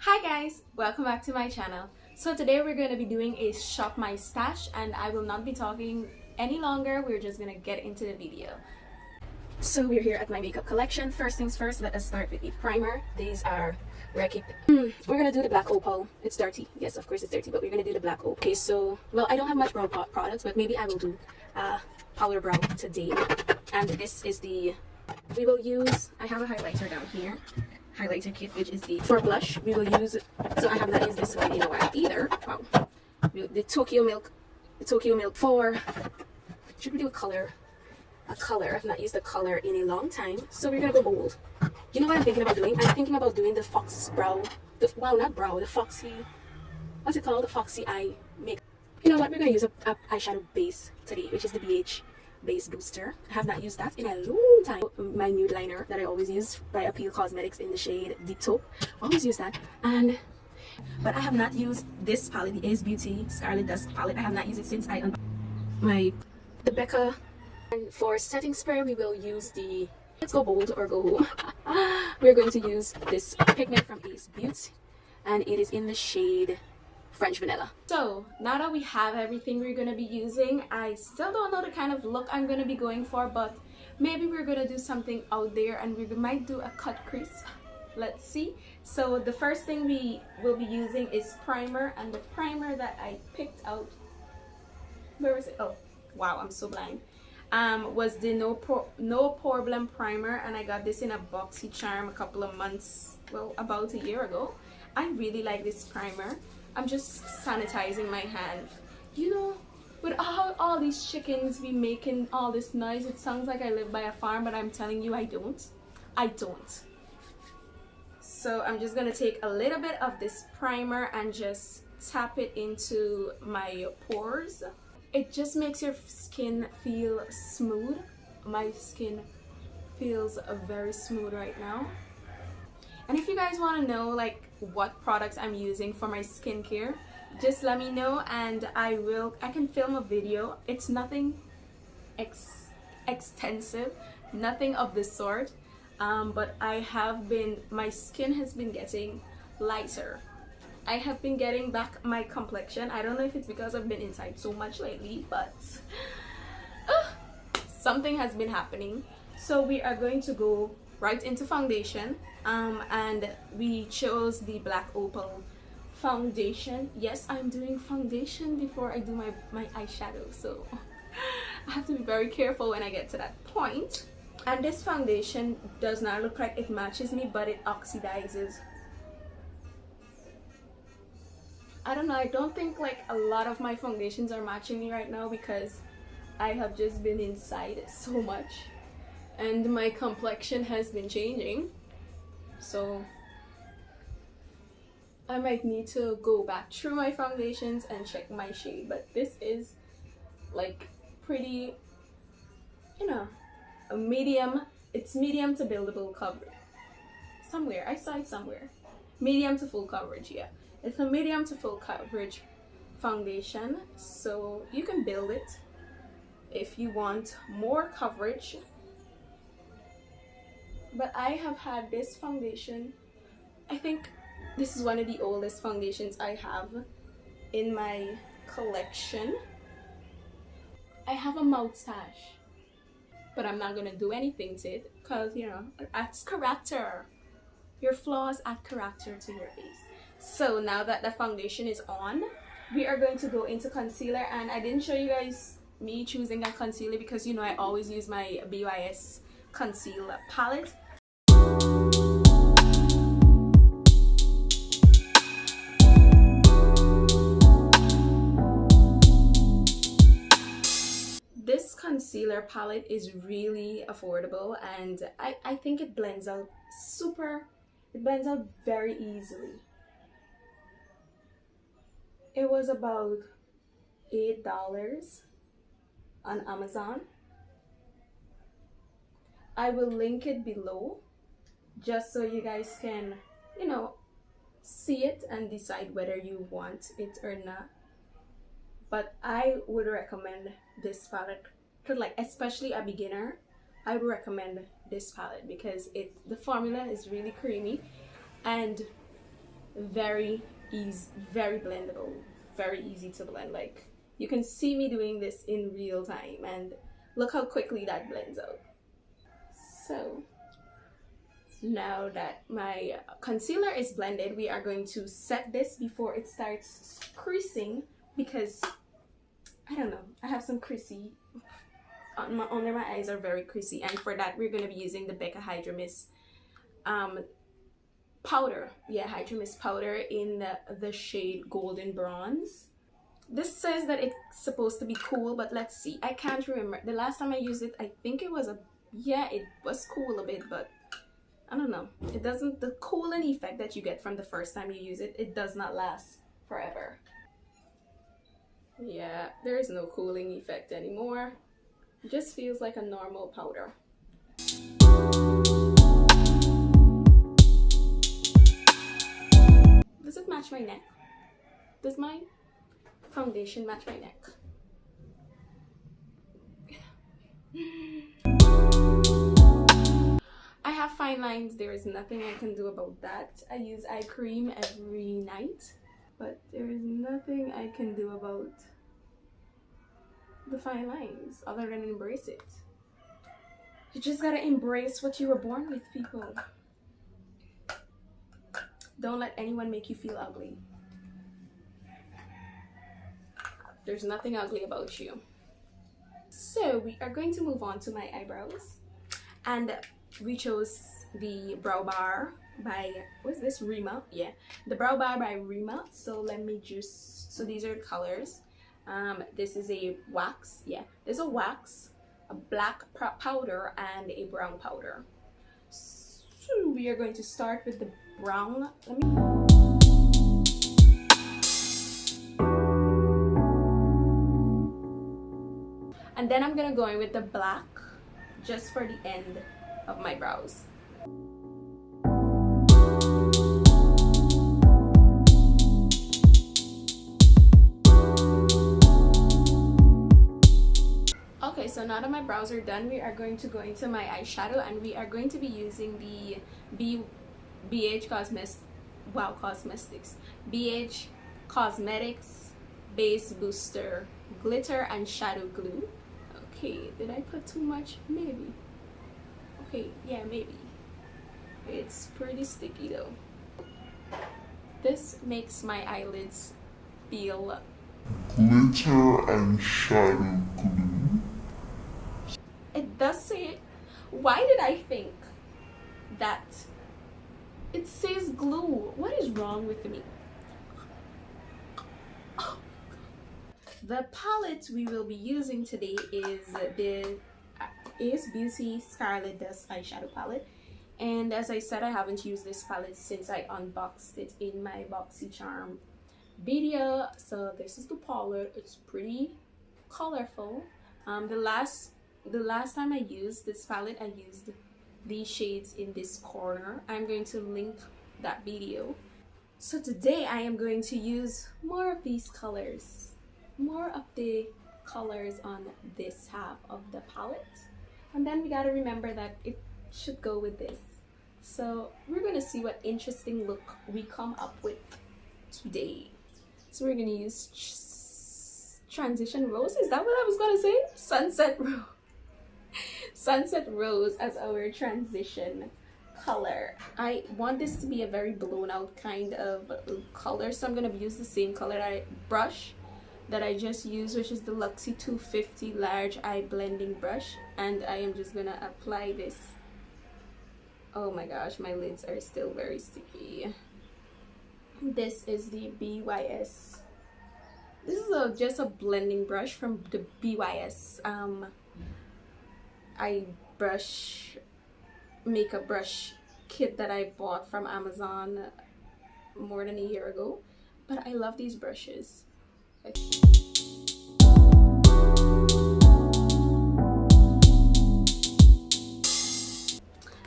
Hi guys, welcome back to my channel. So today we're going to be doing a shop my stash and I will not be talking any longer. We're just going to get into the video. So we're here at my makeup collection. First things first, let us start with the primer. These are where I keep we're going to do the black opal. It's dirty. Yes, of course it's dirty, but we're going to do the black opal. Okay, so well, I don't have much brow products, but maybe I will do powder brow today. And this is the we will use I have a highlighter down here, highlighter kit, which is the for blush. We will use, so I have not used this one in a while either. Wow. The Tokyo Milk for, should we do a color? I've not used the color in a long time, so we're gonna go bold. You know what I'm thinking about doing? I'm thinking about doing the fox brow, the foxy, what's it called? The foxy eye makeup. You know what? We're gonna use a eyeshadow base today, which is the BH Base Booster. I have not used that in a long time. My nude liner that I always use by Appeal Cosmetics in the shade Deep Taupe. Always use that. But I have not used this palette, the Ace Beauty Scarlet Dust palette. I have not used it since I unboxed the Becca. And for setting spray, we will use the, let's go bold or go home. We're going to use this pigment from Ace Beauty, and it is in the shade French Vanilla. So now that we have everything we're going to be using, I still don't know the kind of look I'm going to be going for, but maybe we're going to do something out there and we might do a cut crease. Let's see. So the first thing we will be using is primer, and the primer that I picked out, where is it? Oh wow, I'm so blind. Was the No Problem primer, and I got this in a BoxyCharm a couple of months, well, about a year ago. I really like this primer. I'm just sanitizing my hand. You know, with all these chickens be making all this noise, it sounds like I live by a farm, but I'm telling you I don't. So I'm just gonna take a little bit of this primer and just tap it into my pores. It just makes your skin feel smooth. My skin feels very smooth right now. And if you guys want to know like what products I'm using for my skincare, just let me know and I can film a video. It's nothing extensive, nothing of the sort, but my skin has been getting lighter. I have been getting back my complexion. I don't know if it's because I've been inside so much lately, but something has been happening. So we are going to go right into foundation, and we chose the Black Opal foundation. Yes, I'm doing foundation before I do my eyeshadow, so I have to be very careful when I get to that point. And this foundation does not look like it matches me, but it oxidizes. I don't know, I don't think like a lot of my foundations are matching me right now because I have just been inside so much and my complexion has been changing. So I might need to go back through my foundations and check my shade, but this is like pretty, you know, a medium. It's medium to buildable coverage. Somewhere, I saw it somewhere. Medium to full coverage, yeah. It's a medium to full coverage foundation, so you can build it if you want more coverage. But I have had this foundation, I think this is one of the oldest foundations I have in my collection. I have a moustache, but I'm not gonna do anything to it because, you know, it adds character. Your flaws add character to your face. So now that the foundation is on, we are going to go into concealer, and I didn't show you guys me choosing a concealer because, you know, I always use my BYS concealer palette. This concealer palette is really affordable, and I think it blends out very easily. It was about $8 on Amazon. I will link it below just so you guys can, you know, see it and decide whether you want it or not. But I would recommend this palette to, like, especially a beginner. I would recommend this palette because the formula is really creamy and very easy, very blendable, very easy to blend. Like, you can see me doing this in real time, and look how quickly that blends out. So now that my concealer is blended, we are going to set this before it starts creasing, because I don't know, I have some creasy under my eyes are very creasy, and for that we're going to be using the Becca Hydra Mist powder. Yeah, Hydra Mist powder in the shade Golden Bronze. This says that it's supposed to be cool, but let's see. I can't remember. The last time I used it, I think it was it was cool a bit, but I don't know. It doesn't, the cooling effect that you get from the first time you use it, it does not last forever. Yeah, there is no cooling effect anymore. It just feels like a normal powder. Does it match my neck? Does my foundation match my neck? I have fine lines. There is nothing I can do about that. I use eye cream every night, but there is nothing I can do about the fine lines other than embrace it. You just gotta embrace what you were born with, people. Don't let anyone make you feel ugly. There's nothing ugly about you. So we are going to move on to my eyebrows, and we chose the Brow Bar by, what's this, Rima? Yeah, the Brow Bar by Rima. So let me just, so these are the colors. This is a wax. Yeah, there's a wax, a black powder, and a brown powder. So we are going to start with the brown. And then I'm gonna go in with the black just for the end of my brows. Okay, so now that my brows are done, we are going to go into my eyeshadow, and we are going to be using the BH Cosmetics BH Cosmetics Base Booster Glitter and Shadow Glue. Okay, did I put too much? Maybe. Okay, yeah, maybe. It's pretty sticky though. This makes my eyelids feel glitter and shadow glue. It does say, why did I think that it says glue? What is wrong with me? Oh. The palette we will be using today is the Ace Beauty Scarlet Dust eyeshadow palette, and as I said, I haven't used this palette since I unboxed it in my BoxyCharm video. So this is the palette. It's pretty colorful. The last time I used this palette, I used these shades in this corner. I'm going to link that video. So today I am going to use more of these colors, more of the colors on this half of the palette, and then we gotta remember that it should go with this. So we're gonna see what interesting look we come up with today. So we're gonna use Transition Rose. Is that what I was gonna say? Sunset Rose. Sunset Rose as our transition color. I want this to be a very blown out kind of color, so I'm gonna use the same color brush that I just used, which is the Luxie 250 large eye blending brush, and I am just gonna apply this. Oh my gosh, my lids are still very sticky. This is the BYS. This is just a blending brush from the BYS makeup brush kit that I bought from Amazon more than a year ago, but I love these brushes.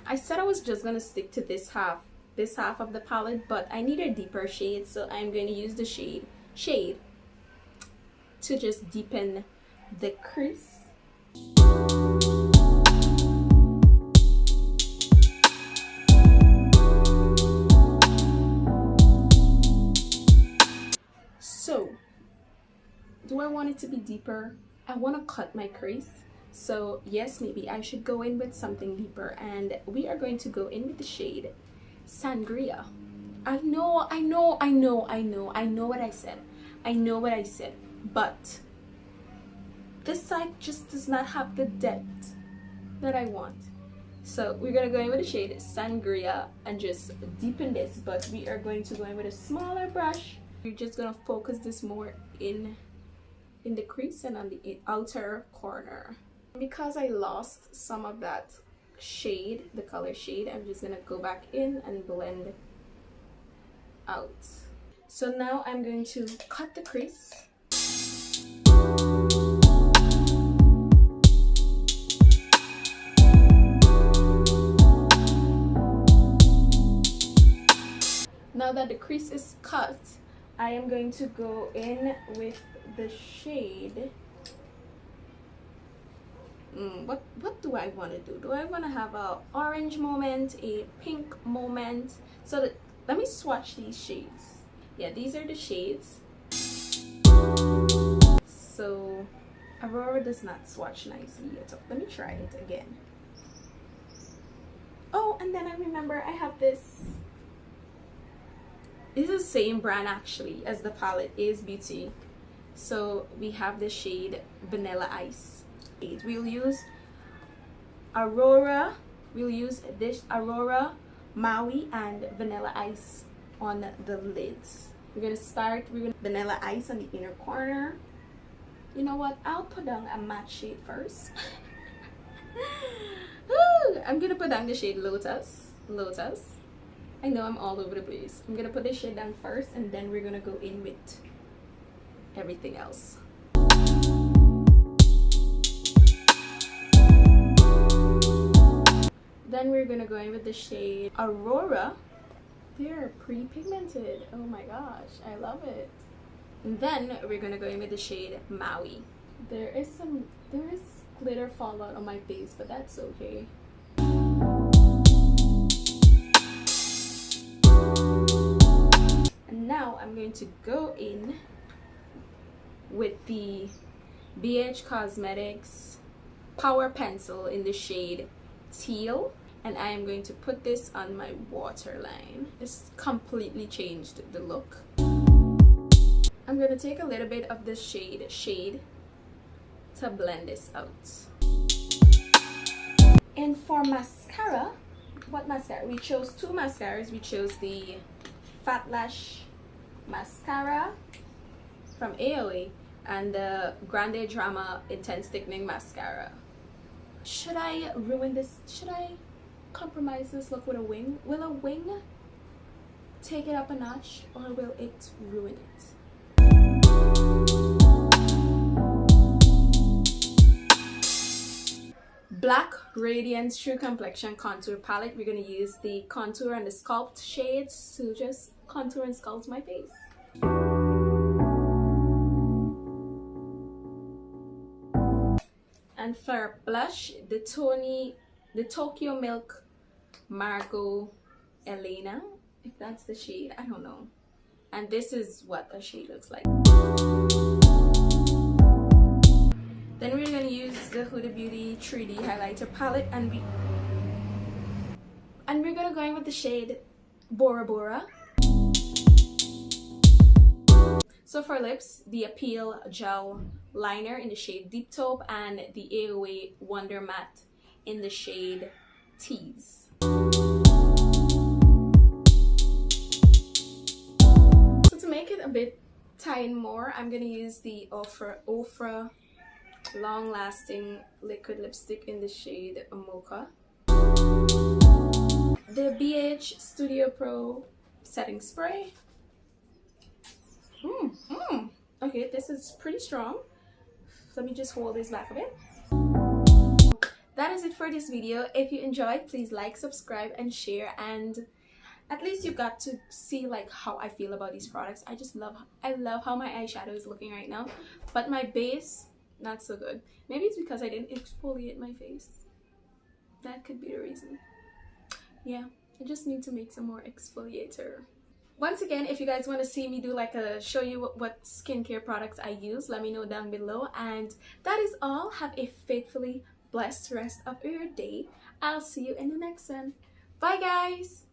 I said I was just gonna stick to this half of the palette, but I need a deeper shade, so I'm going to use the shade to just deepen the crease. do I want it to be deeper? I want to cut my crease. So yes, maybe I should go in with something deeper, and we are going to go in with the shade Sangria. I know what I said. I know what I said, but this side just does not have the depth that I want. So we're gonna go in with the shade Sangria and just deepen this, but we are going to go in with a smaller brush. We're just gonna focus this more in the crease and on the outer corner. Because I lost some of that shade, the color shade, I'm just gonna go back in and blend out. So now I'm going to cut the crease. Now that the crease is cut, I am going to go in with the shade. What do I want to do? Do I want to have a orange moment, a pink moment? So let me swatch these shades. Yeah, these are the shades. So Aurora does not swatch nicely yet. So let me try it again. Oh, and then I remember I have this. This is the same brand actually as the palette, is Beauty. So we have the shade Vanilla Ice. We'll use Aurora. We'll use this Aurora, Maui, and Vanilla Ice on the lids. We're gonna start with Vanilla Ice on the inner corner. You know what? I'll put down a matte shade first. I'm gonna put down the shade Lotus. I know I'm all over the place. I'm gonna put this shade down first, and then we're gonna go in with everything else. Then we're gonna go in with the shade Aurora. They're pretty pigmented. Oh my gosh, I love it. And then we're gonna go in with the shade Maui. There is glitter fallout on my face, but that's okay. And now I'm going to go in with the BH Cosmetics Power Pencil in the shade Teal, and I am going to put this on my waterline. This completely changed the look. I'm going to take a little bit of this shade to blend this out. And for mascara, what mascara? We chose two mascaras. We chose the Fat Lash mascara from AOA and the Grande Drama Intense Thickening mascara. Should I ruin this? Should I compromise this look with a wing? Will a wing take it up a notch, or will it ruin it? Black Radiance True Complexion Contour Palette. We're going to use the contour and the sculpt shades to just contour and sculpt my face. And for blush, the Tokyo Milk Margot Elena, if that's the shade, I don't know. And this is what a shade looks like. Then we're gonna use the Huda Beauty 3D highlighter palette, and we're gonna go in with the shade Bora Bora. So for lips, the Appeal Gel Liner in the shade Deep Taupe, and the AOA Wonder Matte in the shade Tease. So to make it a bit tie in more, I'm gonna use the Ofra Long Lasting Liquid Lipstick in the shade Mocha. The BH Studio Pro Setting Spray. Okay, this is pretty strong. Let me just hold this back a bit. That is it for this video. If you enjoyed, please like, subscribe, and share. And at least you got to see like how I feel about these products. I love how my eyeshadow is looking right now, but my base, not so good. Maybe it's because I didn't exfoliate my face. That could be the reason. Yeah, I just need to make some more exfoliator. Once again, if you guys want to see me do like a show you what skincare products I use, let me know down below. And that is all. Have a faithfully blessed rest of your day. I'll see you in the next one. Bye guys.